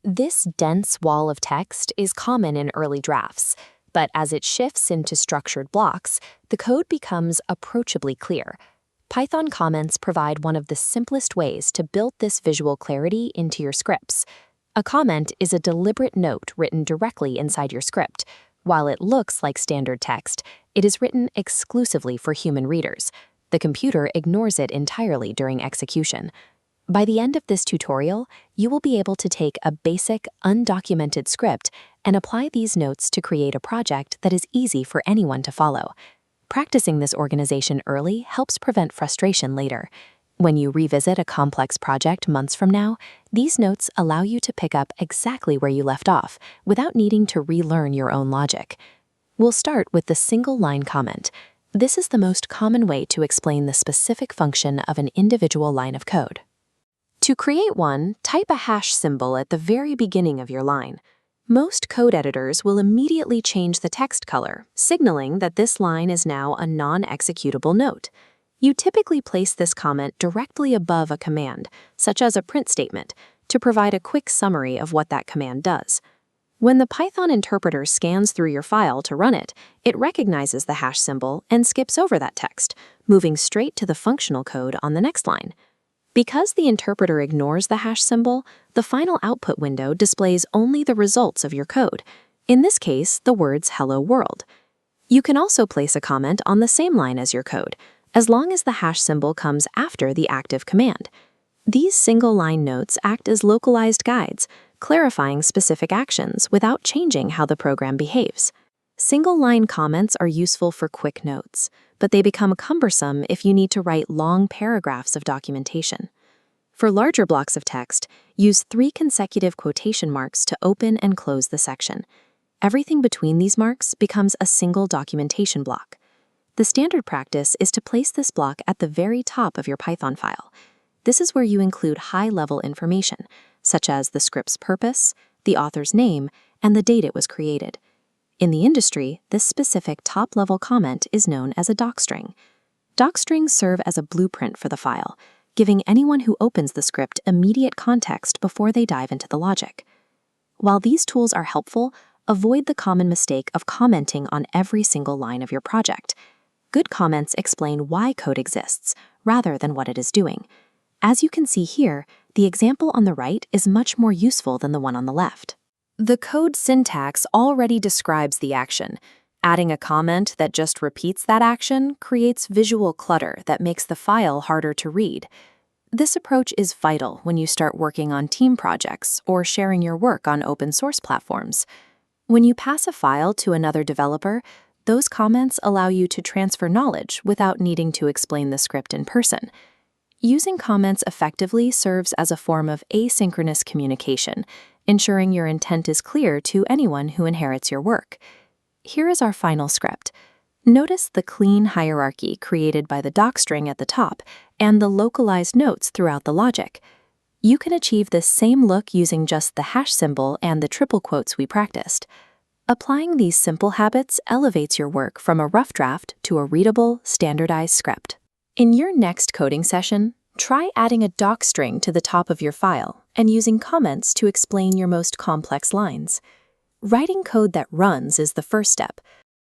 This dense wall of text is common in early drafts, but as it shifts into structured blocks, the code becomes approachably clear. Python comments provide one of the simplest ways to build this visual clarity into your scripts. A comment is a deliberate note written directly inside your script. While it looks like standard text, it is written exclusively for human readers. The computer ignores it entirely during execution. By the end of this tutorial, you will be able to take a basic, undocumented script and apply these notes to create a project that is easy for anyone to follow. Practicing this organization early helps prevent frustration later. When you revisit a complex project months from now, these notes allow you to pick up exactly where you left off without needing to relearn your own logic. We'll start with the single-line comment. This is the most common way to explain the specific function of an individual line of code. To create one, type a hash symbol at the very beginning of your line. Most code editors will immediately change the text color, signaling that this line is now a non-executable note. You typically place this comment directly above a command, such as a print statement, to provide a quick summary of what that command does. When the Python interpreter scans through your file to run it, it recognizes the hash symbol and skips over that text, moving straight to the functional code on the next line. Because the interpreter ignores the hash symbol, the final output window displays only the results of your code, in this case, the words "Hello World." You can also place a comment on the same line as your code, as long as the hash symbol comes after the active command. These single-line notes act as localized guides, clarifying specific actions without changing how the program behaves. Single-line comments are useful for quick notes, but they become cumbersome if you need to write long paragraphs of documentation. For larger blocks of text, use 3 consecutive quotation marks to open and close the section. Everything between these marks becomes a single documentation block. The standard practice is to place this block at the very top of your Python file. This is where you include high-level information, such as the script's purpose, the author's name, and the date it was created. In the industry, this specific top-level comment is known as a docstring. Docstrings serve as a blueprint for the file, giving anyone who opens the script immediate context before they dive into the logic. While these tools are helpful, avoid the common mistake of commenting on every single line of your project. Good comments explain why code exists, rather than what it is doing. As you can see here, the example on the right is much more useful than the one on the left. The code syntax already describes the action. Adding a comment that just repeats that action creates visual clutter that makes the file harder to read. This approach is vital when you start working on team projects or sharing your work on open source platforms. When you pass a file to another developer, those comments allow you to transfer knowledge without needing to explain the script in person. Using comments effectively serves as a form of asynchronous communication, ensuring your intent is clear to anyone who inherits your work. Here is our final script. Notice the clean hierarchy created by the docstring at the top and the localized notes throughout the logic. You can achieve this same look using just the hash symbol and the triple quotes we practiced. Applying these simple habits elevates your work from a rough draft to a readable, standardized script. In your next coding session, try adding a docstring to the top of your file and using comments to explain your most complex lines. Writing code that runs is the first step,